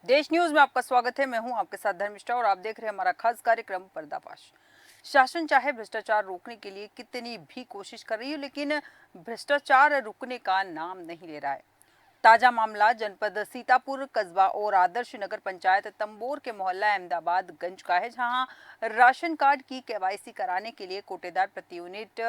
देश न्यूज में आपका स्वागत है। मैं हूं आपके साथ धर्मिष्ठा और आप देख रहे हैं हमारा खास कार्यक्रम पर्दाफाश। शासन चाहे भ्रष्टाचार रोकने के लिए कितनी भी कोशिश कर रही है, लेकिन भ्रष्टाचार रुकने का नाम नहीं ले रहा है। ताजा मामला जनपद सीतापुर कस्बा और आदर्श नगर पंचायत तंबोर के मोहल्ला अहमदाबाद गंज का है, जहां राशन कार्ड की केवाईसी कराने के लिए कोटेदार प्रति यूनिट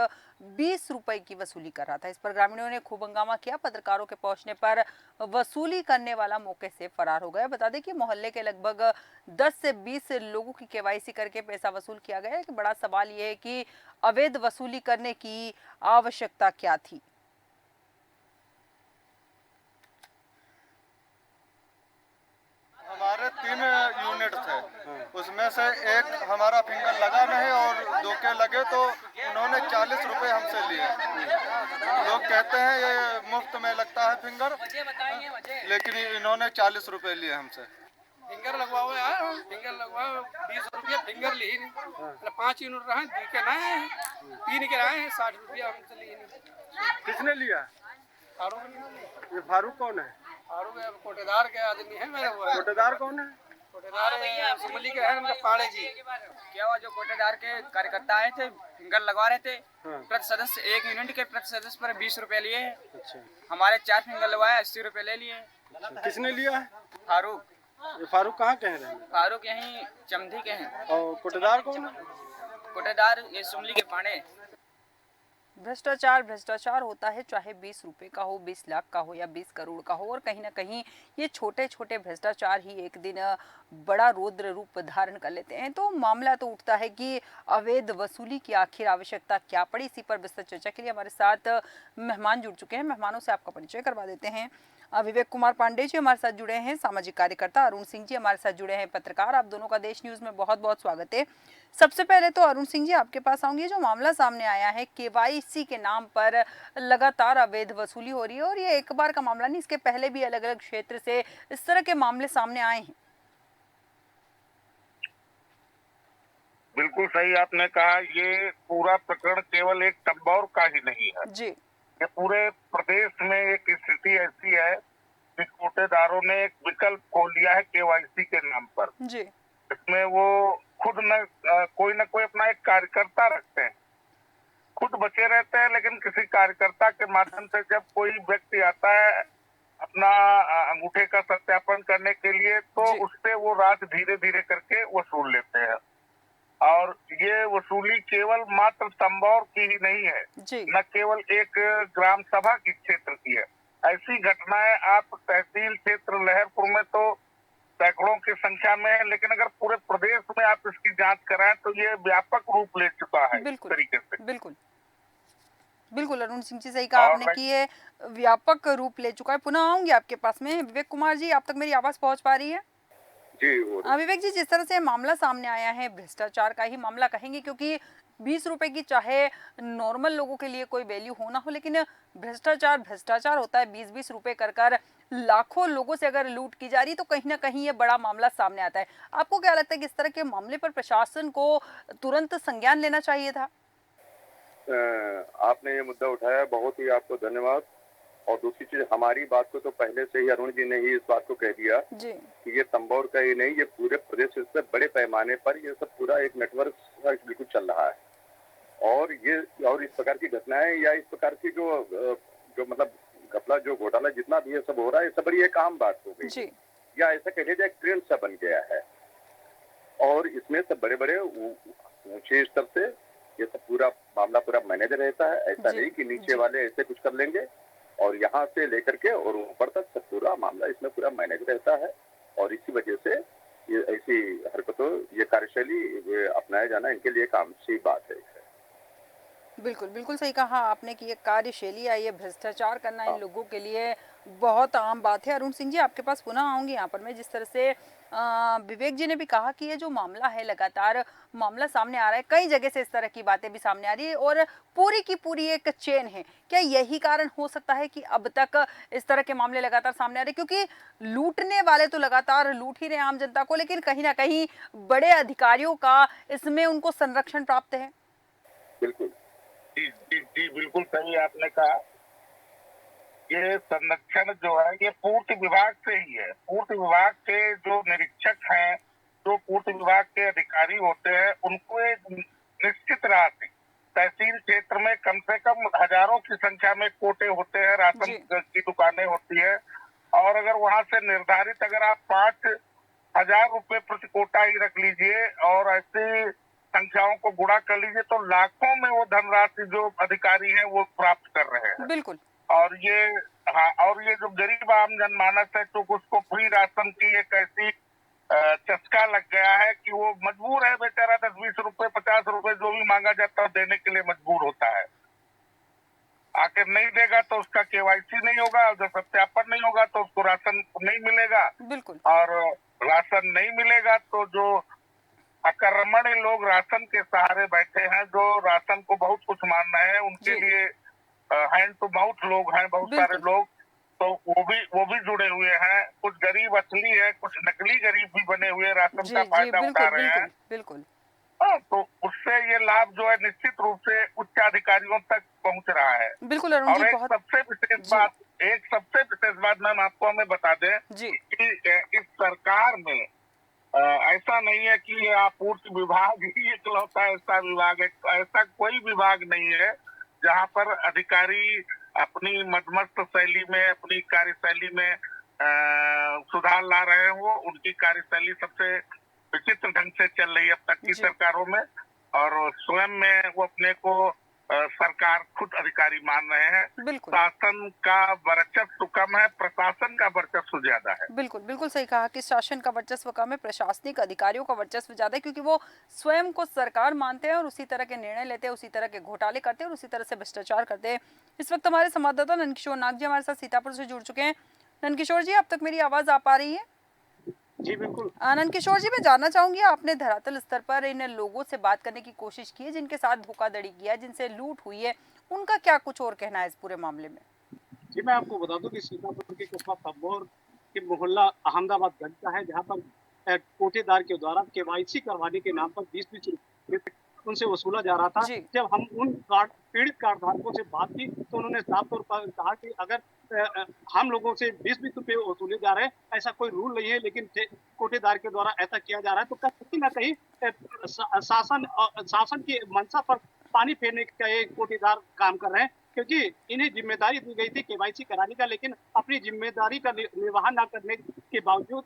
20 रुपए की वसूली कर रहा था। इस पर ग्रामीणों ने खूब हंगामा किया। पत्रकारों के पहुंचने पर वसूली करने वाला मौके से फरार हो गया। बता दें कि मोहल्ले के लगभग 10 से 20 लोगों की केवाईसी करके पैसा वसूल किया गया है। कि बड़ा सवाल यह है कि अवैध वसूली करने की आवश्यकता क्या थी। हमारे 3 यूनिट थे, उसमें से एक हमारा फिंगर लगा नहीं और 2 के लगे, तो उन्होंने 40 रुपए हमसे लिए। लोग कहते हैं ये मुफ्त में लगता है फिंगर, लेकिन इन्होंने 40 रुपए लिए हमसे। फिंगर लगवाओ यार, फिंगर लगवाओ। 20 रुपया फिंगर ली नहीं। 5 यूनिट रहे, 2 के नए हैं, 3 के रहे हैं, 60 रुपया हमसे लिए नहीं। किसने लिया? फारूक ने। ये फारूक कौन है? फारूक है, कोटेदार के आदमी है मेरे। वो कोटेदार कौन है? कोटेदार सुमली के है, उनका पाड़े जी। क्या हुआ, जो कोटेदार के कार्यकर्ता आए थे, फिंगर लगवा रहे थे। हाँ। प्रति सदस्य 1 यूनिट के प्रति सदस्य पर 20 रुपए लिए हैं। अच्छा, हमारे 4 फिंगर लगवाए, 80 रुपए ले लिए। अच्छा। किसने लिया है? फारूक। ये फारूक कहाँ के हैं? फारूक यहीं चमधी के हैं। और कोटेदार कौन है? कोटेदार ये सुमली के पाड़े। भ्रष्टाचार भ्रष्टाचार होता है, चाहे 20 रुपए का हो, 20 लाख का हो या 20 करोड़ का हो। और कहीं ना कहीं ये छोटे छोटे भ्रष्टाचार ही एक दिन बड़ा रौद्र रूप धारण कर लेते हैं। तो मामला तो उठता है कि अवैध वसूली की आखिर आवश्यकता क्या पड़ी। इसी पर विस्तृत चर्चा के लिए हमारे साथ मेहमान जुड़ चुके हैं। मेहमानों से आपका परिचय करवा देते हैं। विवेक कुमार पांडे जी हमारे साथ जुड़े हैं, सामाजिक कार्यकर्ता। अरुण सिंह जी हमारे साथ जुड़े हैं, पत्रकार। आप दोनों का देश न्यूज में बहुत बहुत स्वागत है। सबसे पहले तो अरुण सिंह जी आपके पास आऊंगी। जो मामला सामने आया है, केवाईसी के नाम पर लगातार अवैध वसूली हो रही है, और ये एक बार का मामला नहीं, इसके पहले भी अलग अलग क्षेत्र से इस तरह के मामले सामने आए हैं। बिल्कुल सही आपने कहा। ये पूरा प्रकरण केवल एक तंबौर का ही नहीं है, जी ये पूरे प्रदेश में एक स्थिति ऐसी है कि कोटेदारों ने एक विकल्प खोल दिया है केवाईसी के नाम पर। जी इसमें वो खुद न कोई अपना एक कार्यकर्ता रखते हैं, खुद बचे रहते हैं, लेकिन किसी कार्यकर्ता के माध्यम से जब कोई व्यक्ति आता है अपना अंगूठे का सत्यापन करने के लिए, तो जी। उससे वो राशि धीरे धीरे करके वसूल लेते हैं। और ये वसूली केवल मात्र तंबौर की ही नहीं है, जी न केवल एक ग्राम सभा की क्षेत्र की है। ऐसी घटनाएं आप तहसील क्षेत्र लहरपुर में तो सैकड़ों की संख्या में है, लेकिन अगर पूरे प्रदेश में आप इसकी जांच कराएं तो ये व्यापक रूप ले चुका है। इस तरीके से बिल्कुल बिल्कुल अरुण सिंह जी, सही कहा आपने कि ये व्यापक रूप ले चुका है। पुनः आऊंगी आपके पास में। विवेक कुमार जी, आप तक मेरी आवाज पहुंच पा रही है? जी, विवेक जी, जिस तरह से मामला सामने आया है, भ्रष्टाचार का ही मामला कहेंगे, क्योंकि 20 रुपए की चाहे नॉर्मल लोगों के लिए कोई वैल्यू हो ना हो, लेकिन भ्रष्टाचार भ्रष्टाचार होता है। 20-20 रुपए कर कर लाखों लोगों से अगर लूट की जा रही, तो कहीं ना कहीं ये बड़ा मामला सामने आता है। आपको क्या लगता है कि इस तरह के मामले पर प्रशासन को तुरंत संज्ञान लेना चाहिए था? आपने ये मुद्दा उठाया, बहुत ही आपको धन्यवाद। और दूसरी चीज, हमारी बात को तो पहले से ही अरुण जी ने ही इस बात को कह दिया जी कि ये तंबौर का ही नहीं, ये पूरे प्रदेश से बड़े पैमाने पर ये सब पूरा एक नेटवर्क बिल्कुल चल रहा है। और इस प्रकार की घटनाएं या इस प्रकार की जो मतलब घपला, जो घोटाला जितना भी ये सब हो रहा है, ये सब बड़ी एक आम बात हो गई जी या ऐसा कहिए जाए ट्रेंड सा बन गया है। और इसमें सब बड़े बड़े ऊंचे स्तर से ये सब पूरा मामला पूरा मैनेज रहता है। ऐसा जी, नहीं कि नीचे जी। वाले ऐसे कुछ कर लेंगे, और यहाँ से लेकर के और ऊपर तक सब पूरा मामला इसमें पूरा मैनेज रहता है। और इसी वजह से ये ऐसी हरकतों, ये कार्यशैली ये अपनाया जाना इनके लिए एक आम सी बात है। बिल्कुल बिल्कुल सही कहा आपने कि ये कार्यशैली या ये भ्रष्टाचार करना इन हाँ। लोगों के लिए बहुत आम बात है। अरुण सिंह जी, आपके पास पुनः आऊंगी यहाँ पर मैं। जिस तरह से विवेक जी ने भी कहा कि ये जो मामला है, लगातार मामला सामने आ रहा है, कई जगह से इस तरह की बातें भी सामने आ रही है, और पूरी की पूरी एक चेन है। क्या यही कारण हो सकता है कि अब तक इस तरह के मामले लगातार सामने आ रहे हैं? क्योंकि लूटने वाले तो लगातार लूट ही रहे आम जनता को, लेकिन कहीं ना कहीं बड़े अधिकारियों का इसमें उनको संरक्षण प्राप्त है। बिल्कुल। जी जी जी, बिल्कुल सही आपने कहा। ये संरक्षण जो है ये पूर्ति विभाग से ही है। पूर्ति विभाग के जो निरीक्षक हैं, जो पूर्ति विभाग के अधिकारी होते हैं, उनको एक निश्चित राशि तहसील क्षेत्र में कम से कम हजारों की संख्या में कोटे होते हैं, राशन जी। की दुकानें होती है, और अगर वहां से निर्धारित अगर आप 5,000 रुपए प्रति कोटा ही रख लीजिए और ऐसी संख्याओं को गुणा कर लीजिए तो लाखों में वो धनराशि जो अधिकारी हैं वो प्राप्त कर रहे हैं। बिल्कुल। और ये हाँ, और ये जो गरीब आम जनमानस है तो उसको फ्री राशन की एक ऐसी चस्का लग गया है कि वो मजबूर है बेचारा, 10-20 रुपए 50 रुपए जो भी मांगा जाता है देने के लिए मजबूर होता है। आखिर नहीं देगा तो उसका केवाईसी नहीं होगा, जब सत्यापन नहीं होगा तो उसको राशन नहीं मिलेगा, बिल्कुल। और राशन नहीं मिलेगा तो जो अकर्मण्य लोग राशन के सहारे बैठे हैं, जो राशन को बहुत कुछ मान रहे हैं, उनके जी। लिए हैंड टू माउथ लोग हैं, बहुत सारे बिल्कुल। लोग, तो वो भी जुड़े हुए हैं। कुछ गरीब असली है, कुछ नकली गरीब भी बने हुए राशन जी का जी फायदा उठा बिल्कुल रहे हैं। बिल्कुल बिल्कुल। हाँ, तो उससे ये लाभ जो है निश्चित रूप से उच्च अधिकारियों तक पहुंच रहा है। बिल्कुल अरुण और जी, एक बहुत सबसे विशेष जी। बात, मैम आपको हमें बता दें जी कि इस सरकार में ऐसा नहीं है कि ये आपूर्ति विभाग ही इकलौता ऐसा विभाग है, ऐसा कोई विभाग नहीं है जहां पर अधिकारी अपनी मदमस्त शैली में, अपनी कार्यशैली में सुधार ला रहे हो। उनकी कार्यशैली सबसे विचित्र ढंग से चल रही है अब तक की जी। सरकारों में, और स्वयं में वो अपने को सरकार खुद अधिकारी मान रहे हैं। बिल्कुल शासन का वर्चस्व कम है, प्रशासन का वर्चस्व ज्यादा है। बिल्कुल बिल्कुल सही कहा कि शासन का वर्चस्व कम है, प्रशासनिक अधिकारियों का वर्चस्व ज्यादा है, क्योंकि वो स्वयं को सरकार मानते हैं और उसी तरह के निर्णय लेते हैं, उसी तरह के घोटाले करते हैं और उसी तरह से भ्रष्टाचार करते हैं। इस वक्त हमारे संवाददाता नंदकिशोर नाग जी हमारे साथ सीतापुर से जुड़ चुके हैं। नंदकिशोर जी, अब तक मेरी आवाज आ पा रही है? जी बिल्कुल। नंदकिशोर जी, मैं जानना चाहूंगी, आपने धरातल स्तर पर इन लोगों से बात करने की कोशिश की है जिनके साथ धोखाधड़ी किया है, जिनसे लूट हुई है, उनका क्या कुछ और कहना है इस पूरे मामले में? जी मैं आपको बता दूं कि सीतापुर के कस्बा तब्बोर के मोहल्ला अहमदाबाद गंज का है, जहां पर कोटेदार के द्वारा केवाईसी करवाने के नाम पर 20-20 रुपए उनसे वसूला जा रहा था। जी। जब हम उन पीड़ित कार्ड धारकों से बात की तो उन्होंने साफ तौर पर कहा कि अगर हम लोगों से 20-20 रुपए वसूले जा रहे हैं, ऐसा कोई रूल नहीं है, लेकिन कोटेदार के द्वारा ऐसा किया जा रहा है। तो कहीं ना कहीं शासन की मंशा पर पानी फेरने का ये कोटेदार काम कर रहे हैं, क्योंकि इन्हें जिम्मेदारी दी गई थी केवाईसी कराने का, लेकिन अपनी जिम्मेदारी का निर्वाह न करने के बावजूद,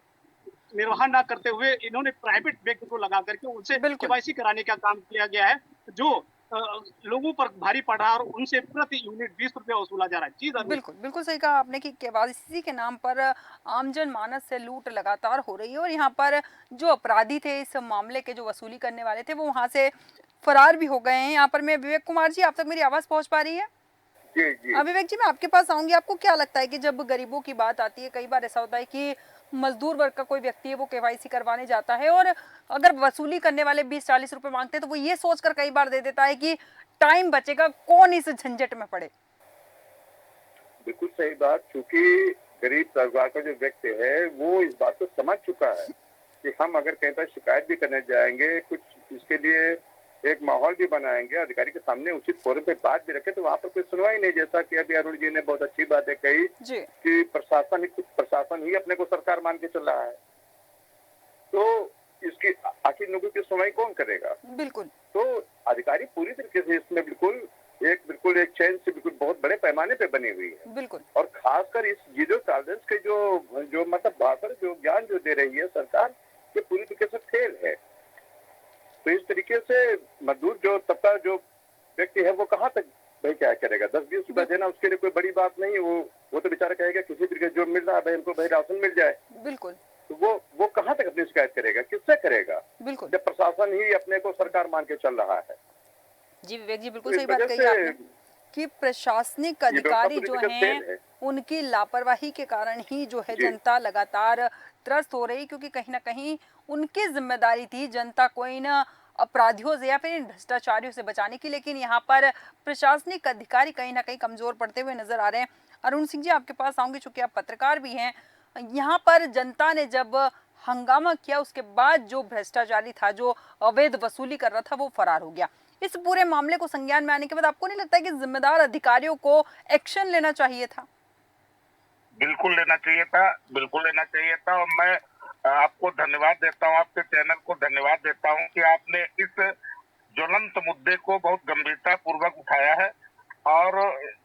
निर्वाह न करते हुए इन्होंने प्राइवेट व्यक्ति को लगा करके उनसे बिल्कुल। केवाईसी कराने का काम किया गया है, जो लोगों पर भारी पड़ रहा है और उनसे प्रति यूनिट 20 रुपए वसूला जा रहा है। जी बिल्कुल बिल्कुल सही कहा आपने कि केवाईसी के नाम पर आमजन मानस से लूट लगातार हो रही है, और यहाँ पर जो अपराधी थे, इस मामले के जो वसूली करने वाले थे, वो वहाँ से फरार भी हो गए हैं। यहाँ पर मैं विवेक कुमार जी, आप तक मेरी आवाज पहुँच पा रही है? जी जी। विवेक जी, मैं आपके पास आऊंगी। आपको क्या लगता है कि जब गरीबों की बात आती है, कई बार ऐसा होता है कि मजदूर वर्ग का कोई व्यक्ति है, वो केवाईसी करवाने जाता है और अगर वसूली करने वाले 20-40 रुपए मांगते हैं तो वो ये सोचकर कई बार दे देता है कि टाइम बचेगा, कौन इस झंझट में पड़े। बिल्कुल सही बात, क्योंकि गरीब परिवार का जो व्यक्ति है वो इस बात को समझ चुका है कि हम अगर कहीं पर शिकायत भी करने जाएंगे, कुछ इसके लिए एक माहौल भी बनाएंगे, अधिकारी के सामने उचित फोरम पे बात भी रखे, तो वहाँ पर कोई सुनवाई नहीं। जैसा कि अभी अरुण जी ने बहुत अच्छी बातें कही जी। कि प्रशासन ही अपने को सरकार मान के चल रहा है, तो इसकी आखिर लोगों की सुनवाई कौन करेगा? बिल्कुल। तो अधिकारी पूरी तरीके से इसमें बिल्कुल एक चैन से बिल्कुल बहुत बड़े पैमाने पे बनी हुई है। बिल्कुल। और खासकर इस जीरो टॉलरेंस के जो मतलब भाषण जो ज्ञान जो दे रही है सरकार, ये पूरी तरीके से फेल है। तो इस तरीके से मजदूर जो तबका जो व्यक्ति है वो कहाँ तक भाई क्या करेगा? 10-20 रुपए देना उसके लिए कोई बड़ी बात नहीं है। वो तो बेचारा कहेगा किसी तरीके जो मिल रहा है भाई हमको भाई राशन मिल जाए। बिल्कुल। तो वो कहाँ तक अपनी शिकायत करेगा, किससे करेगा? बिल्कुल। जब प्रशासन ही अपने को सरकार मान के चल रहा है। जी विवेक जी, बिल्कुल तो सही इस बात वजह कही से आपने कि प्रशासनिक ये अधिकारी व्यवस्था जो पूरी तरह हैं फेल है। उनकी लापरवाही के कारण ही जो है जी। जनता लगातार त्रस्त हो रही, क्योंकि कहीं ना कहीं उनकी जिम्मेदारी थी जनता को इन अपराधियों से या फिर इन भ्रष्टाचारियों से बचाने की, लेकिन यहाँ पर प्रशासनिक अधिकारी कहीं ना कहीं कमजोर पड़ते हुए नजर आ रहे हैं। अरुण सिंह जी, आपके पास आऊंगी, चूंकि आप पत्रकार भी हैं। यहाँ पर जनता ने जब हंगामा किया, उसके बाद जो भ्रष्टाचारी था, जो अवैध वसूली कर रहा था, वो फरार हो गया। इस पूरे मामले को संज्ञान में आने के बाद आपको नहीं लगता है कि जिम्मेदार अधिकारियों को एक्शन लेना चाहिए था? बिल्कुल लेना चाहिए था, बिल्कुल लेना चाहिए था। और मैं आपको धन्यवाद देता हूँ, आपके चैनल को धन्यवाद देता हूँ कि आपने इस ज्वलंत मुद्दे को बहुत गंभीरता पूर्वक उठाया है। और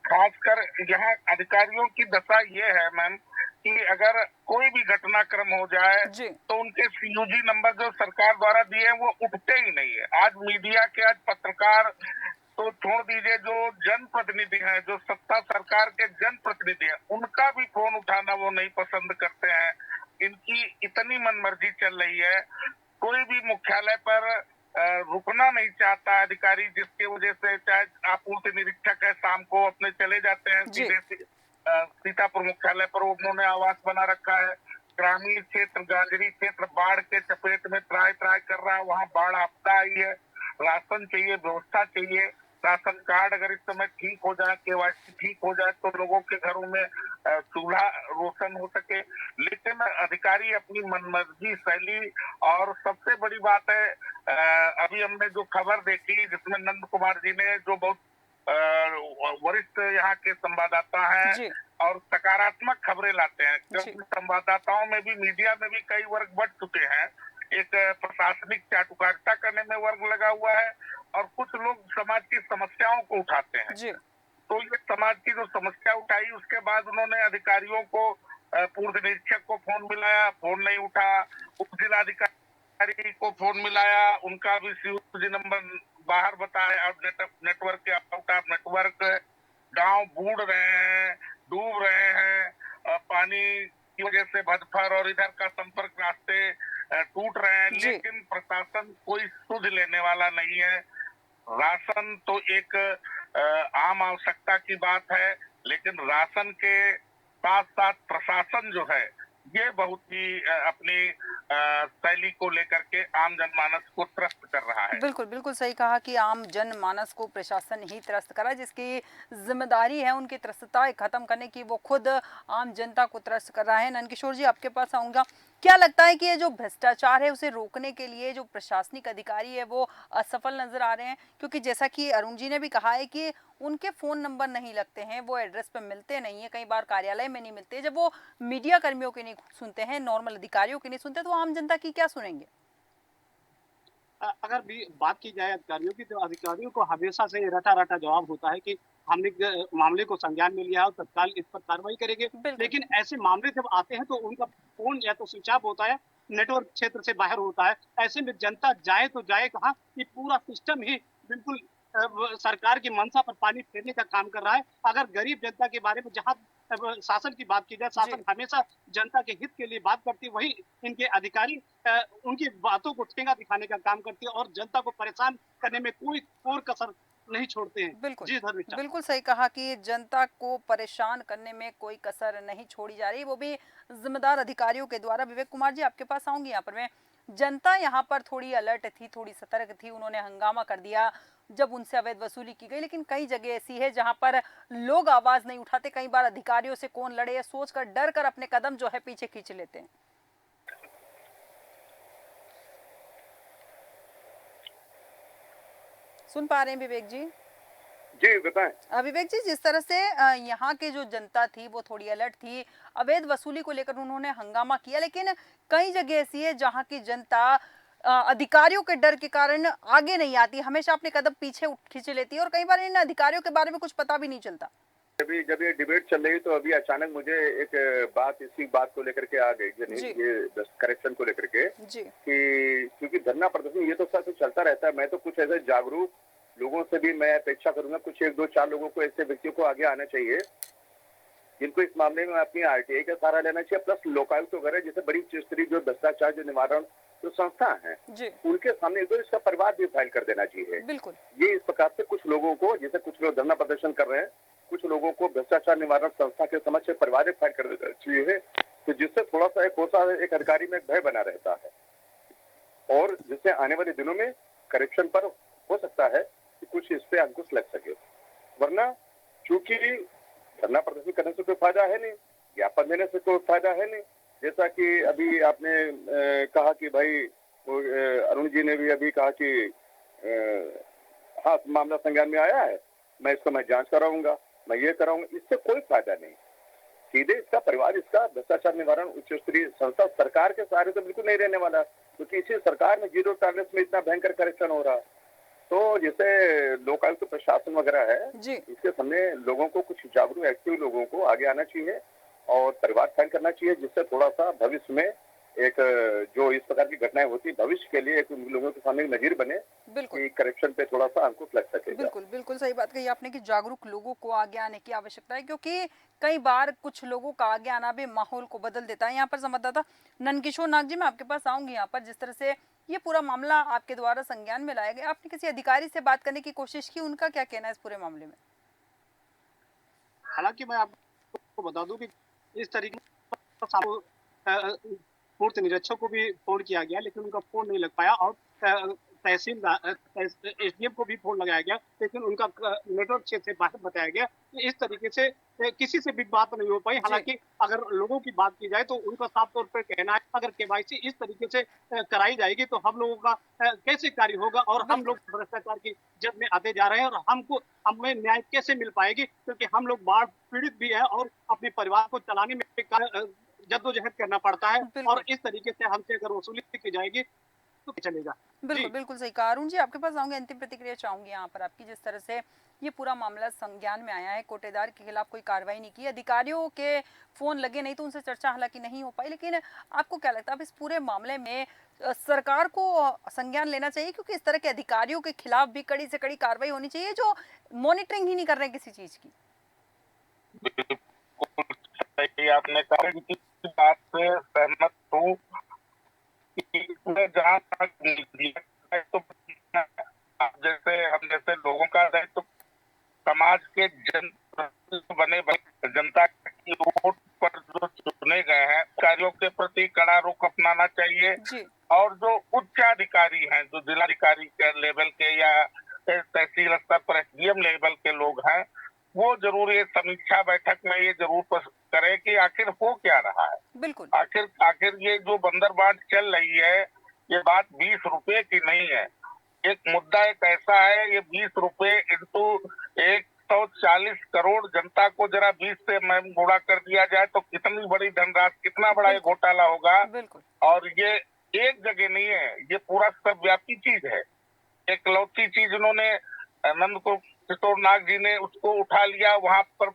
खासकर यहाँ अधिकारियों की दशा ये है मैम कि अगर कोई भी घटनाक्रम हो जाए जी तो उनके सीयूजी नंबर जो सरकार द्वारा दिए हैं वो उठते ही नहीं है। आज मीडिया के, आज पत्रकार तो छोड़ दीजिए, जो जनप्रतिनिधि हैं, जो सत्ता सरकार के जनप्रतिनिधि हैं, उनका भी फोन उठाना वो नहीं पसंद करते हैं। इनकी इतनी मनमर्जी चल रही है, कोई भी मुख्यालय पर रुकना नहीं चाहता अधिकारी, जिसकी वजह से चाहे आपूर्ति निरीक्षक है शाम को अपने चले जाते हैं जी सीधे सीतापुर मुख्यालय पर उन्होंने आवास बना रखा है। ग्रामीण क्षेत्र, गाजरी क्षेत्र बाढ़ के चपेट में त्राय त्राय कर रहा है, वहाँ बाढ़ आपदा आई है। राशन चाहिए, व्यवस्था चाहिए। राशन कार्ड अगर इस समय ठीक हो जाए, केवाईसी ठीक हो जाए तो लोगों के घरों में चूल्हा रोशन हो सके। लेकिन अधिकारी अपनी मनमर्जी शैली, और सबसे बड़ी बात है अभी हमने जो खबर देखी जिसमें नंद कुमार जी ने, जो बहुत वरिष्ठ यहाँ के संवाददाता हैं जी और सकारात्मक खबरें लाते हैं, जी क्योंकि संवाददाताओं में भी, मीडिया में भी कई वर्ग बढ़ चुके हैं। एक प्रशासनिक चाटुकारिता करने में वर्ग लगा हुआ है और कुछ लोग समाज की समस्याओं को उठाते हैं। जी तो ये समाज की जो समस्या उठाई, उसके बाद उन्होंने अधिकारियों को, पूर्व निरीक्षक को फोन मिलाया, फोन नहीं उठा। उप जिलाधिकारी को फोन मिलाया, उनका भी सीयूजी नंबर बाहर बताया। अब नेटवर्क के आउट ऑफ नेटवर्क, गांव बूढ़ रहे हैं, डूब रहे हैं, पानी की वजह से भदफर और इधर का संपर्क रास्ते टूट रहे हैं। जी लेकिन प्रशासन कोई सुध लेने वाला नहीं है। राशन तो एक आम आवश्यकता की बात है, लेकिन राशन के साथ साथ प्रशासन जो है ये बहुत ही अपनी शैली को लेकर के आम जनमानस को त्रस्त कर रहा है। बिल्कुल बिल्कुल सही कहा कि आम जनमानस को प्रशासन ही त्रस्त करा, जिसकी जिम्मेदारी है उनकी त्रस्तता खत्म करने की, वो खुद आम जनता को त्रस्त कर रहा है। नंदकिशोर जी, आपके पास आऊंगा। क्या लगता है कि ये जो भ्रष्टाचार है उसे रोकने के लिए जो प्रशासनिक अधिकारी है वो असफल नजर आ रहे हैं? क्योंकि जैसा कि अरुण जी ने भी कहा है कि उनके फोन नंबर नहीं लगते हैं, वो एड्रेस पे मिलते नहीं है, कई बार कार्यालय में नहीं मिलते। जब वो मीडिया कर्मियों के नहीं सुनते हैं, नॉर्मल अधिकारियों के नहीं सुनते, तो आम जनता की क्या सुनेंगे? अगर भी बात की जाए अधिकारियों की, तो अधिकारियों को हमेशा से रटा रटा जवाब होता है कि हमने मामले को संज्ञान में लिया और तत्काल इस पर कार्रवाई करेंगे। बिल्कुल लेकिन ऐसे मामले जब आते हैं तो उनका फोन या तो स्विच ऑफ होता है, नेटवर्क क्षेत्र से बाहर होता है। ऐसे में जनता जाए तो जाए कहाँ? ये पूरा सिस्टम ही बिल्कुल सरकार की मंशा पर पानी फेरने का काम कर रहा है। अगर गरीब जनता के बारे में जहाँ शासन की बात की जाए, जी शासन हमेशा जनता के हित के लिए बात करती है, वही इनके अधिकारी उनकी बातों को ठेंगा दिखाने का काम करती है और जनता को परेशान करने में कोई कोर कसर नहीं छोड़ते हैं। बिल्कुल जी धर्मेश। बिल्कुल सही कहा कि जनता को परेशान करने में कोई कसर नहीं छोड़ी जा रही, वो भी जिम्मेदार अधिकारियों के द्वारा। विवेक कुमार जी, आपके पास आऊंगी। यहाँ पर मैं, जनता यहाँ पर थोड़ी अलर्ट थी, थोड़ी सतर्क थी, उन्होंने हंगामा कर दिया जब उनसे अवैध वसूली की गई। लेकिन कई जगह ऐसी है जहां पर लोग आवाज नहीं उठाते, कई बार अधिकारियों से कौन लड़े, सोच कर डर कर अपने कदम जो है पीछे खींच लेते हैं। सुन पा रहे हैं विवेक जी? जी बताएं। विवेक जी, जिस तरह से यहाँ के जो जनता थी वो थोड़ी अलर्ट थी, अवैध वसूली को लेकर उन्होंने हंगामा किया, लेकिन कई जगह ऐसी है जहाँ की जनता अधिकारियों के डर के कारण आगे नहीं आती, हमेशा अपने कदम पीछे खींच लेती है और कई बार इन अधिकारियों के बारे में कुछ पता भी नहीं चलता। जब ये डिबेट चल रही तो अभी अचानक मुझे एक बात इसी बात को लेकर के आ गई, ये करेक्शन को लेकर के जी कि क्योंकि धरना प्रदर्शन ये तो सब चलता रहता है। मैं तो कुछ ऐसे जागरूक लोगों से भी मैं अपेक्षा करूंगा, कुछ 1-2-4 लोगों को, ऐसे व्यक्तियों को आगे आना चाहिए जिनको इस मामले में अपनी आरटीआई का सहारा लेना चाहिए, प्लस लोकायुक्त वगैरह जैसे बड़ी स्तरीय जो भ्रष्टाचार जो निवारण जो संस्था है उनके सामने एक इसका परिवार भी फाइल कर देना चाहिए। बिल्कुल ये इस प्रकार से कुछ लोगों को, जैसे कुछ लोग धरना प्रदर्शन कर रहे हैं, कुछ लोगों को भ्रष्टाचार निवारण संस्था के समक्ष परिवार फाइल कर देना चाहिए, तो जिससे थोड़ा सा एक अधिकारी में भय बना रहता है और जिससे आने वाले दिनों में करेक्शन पर हो सकता है कि कुछ इस पे अंकुश लग सके। वरना चूंकि धरना प्रदर्शन करने से कोई फायदा है नहीं, ज्ञापन देने से कोई फायदा है नहीं। जैसा कि अभी आपने कहा कि भाई अरुण जी ने भी अभी कहा कि हाँ मामला संज्ञान में आया है, मैं इसको जांच कराऊंगा, मैं ये कराऊंगा, इससे कोई फायदा नहीं। सीधे इसका परिवार इसका भ्रष्टाचार निवारण उच्च स्तरीय संस्था सरकार के सहारे तो बिल्कुल नहीं रहने वाला, क्योंकि इसी सरकार में जीरो टॉलरेंस में इतना भयंकर करेक्शन हो रहा। तो जैसे लोकायुक्त प्रशासन वगैरह है, जी इसके सामने लोगों को, कुछ जागरूक एक्टिव लोगों को आगे आना चाहिए और परिवार साइन करना चाहिए, जिससे थोड़ा सा भविष्य में एक जो इस प्रकार की घटनाएं होती है भविष्य के लिए एक उन लोगों के सामने एक नजीर बने बिल्कुल कि करेक्शन पे थोड़ा सा अंकुश लग सकेगा। बिल्कुल बिल्कुल सही बात कही आपने कि जागरूक लोगों को आगे आने की आवश्यकता है, क्योंकि कई बार कुछ लोगों का आगे आना भी माहौल को बदल देता है। यहाँ पर संवाददाता नंदकिशोर नाग जी, मैं आपके पास आऊंगी। यहाँ पर जिस तरह से ये पूरा मामला आपके द्वारा संज्ञान में लाया गया, आपने किसी अधिकारी से बात करने की कोशिश की, उनका क्या कहना है इस पूरे मामले में? हालांकि मैं आपको बता दूं कि इस तरीके से पूर्त निरीक्षक को भी फोन किया गया, लेकिन उनका फोन नहीं लग पाया और तहसीलदार एसडीएम को भी फोन लगाया गया, लेकिन उनका नेटवर्क क्षेत्र से बाहर बताया गया। इस तरीके से किसी से भी बात नहीं हो पाई। हालांकि अगर लोगों की बात की जाए तो उनका साफ तौर पर कहना है, अगर केवाईसी इस तरीके से कराई जाएगी तो हम लोगों का कैसे कार्य होगा और हम लोग भ्रष्टाचार की जद में आते जा रहे हैं और हमें न्याय कैसे मिल पाएगी, क्योंकि हम लोग बाढ़ पीड़ित भी है और अपने परिवार को चलाने में जद्दोजहद करना पड़ता है और इस तरीके से हमसे अगर वसूली की जाएगी तो चलेगा। बिल्कुल बिल्कुल सही कहा। अरुण जी, आपके पास आऊंगे, अंतिम प्रतिक्रिया चाहूंगी यहाँ पर आपकी। जिस तरह से ये पूरा मामला संज्ञान में आया है, कोटेदार के खिलाफ कोई कार्रवाई नहीं की, अधिकारियों के फोन लगे नहीं तो उनसे चर्चा हालांकि नहीं हो पाई, लेकिन आपको क्या लगता है अब इस पूरे मामले में सरकार को संज्ञान लेना चाहिए, क्योंकि इस तरह के अधिकारियों के खिलाफ भी कड़ी से कड़ी कार्रवाई होनी चाहिए जो मॉनिटरिंग ही नहीं कर रहे किसी चीज की? सही आपने कहा कि बात से सहमत हूँ कि इसमें जहाँ तक तो जैसे हम जैसे लोगों का दायित्व, समाज के बने जनता की वोट पर जो चुने गए हैं कार्यों के प्रति कड़ा रुख अपनाना चाहिए जी और जो उच्चाधिकारी हैं, जो जिलाधिकारी के लेवल के या तहसील स्तर पर एसडीएम लेवल के लोग हैं, वो जरूर ये समीक्षा बैठक में ये जरूर करें कि आखिर हो क्या रहा है। बिल्कुल आखिर ये जो बंदरबांट चल रही है, ये बात 20 रुपए की नहीं है। एक मुद्दा एक ऐसा है, ये 20 रुपए इंटू 140 करोड़ जनता को जरा 20 से मैं गुणा कर दिया जाए तो कितनी बड़ी धनराशि, कितना बड़ा ये घोटाला होगा। बिल्कुल और ये एक जगह नहीं है, ये पूरा सर्वव्यापी चीज है। एकलौती चीज उन्होंने नंदकिशोर नाग जी ने उसको उठा लिया, वहां पर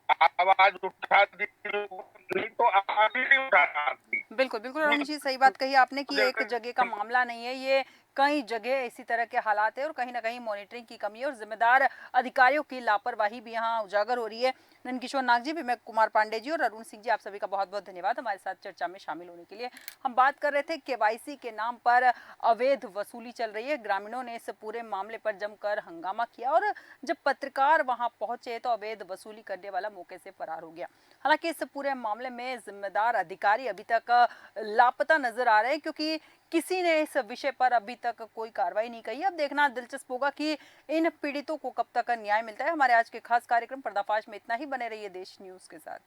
आवाज उठा दी, नहीं तो आवाज नहीं उठा दी। बिल्कुल बिल्कुल अरुण जी, सही बात कही आपने कि एक जगह का मामला नहीं है, ये कई जगह इसी तरह के हालात है और कहीं ना कहीं मॉनिटरिंग की कमी है और जिम्मेदार अधिकारियों की लापरवाही भी यहाँ उजागर हो रही है। नंदकिशोर नाग जी, विमय कुमार पांडे जी और अरुण सिंह जी, आप सभी का बहुत बहुत धन्यवाद हमारे साथ चर्चा में शामिल होने के लिए। हम बात कर रहे थे केवाईसी के नाम पर अवैध वसूली चल रही है। ग्रामीणों ने इस पूरे मामले पर जमकर हंगामा किया और जब पत्रकार वहां पहुंचे तो अवैध वसूली करने वाला मौके से फरार हो गया। हालांकि इस पूरे मामले में जिम्मेदार अधिकारी अभी तक लापता नजर आ रहे हैं, क्योंकि किसी ने इस विषय पर अभी तक कोई कार्रवाई नहीं की। अब देखना दिलचस्प होगा कि इन पीड़ितों को कब तक न्याय मिलता है। हमारे आज के खास कार्यक्रम पर्दाफाश में इतना ही। बने रहिए देश न्यूज के साथ।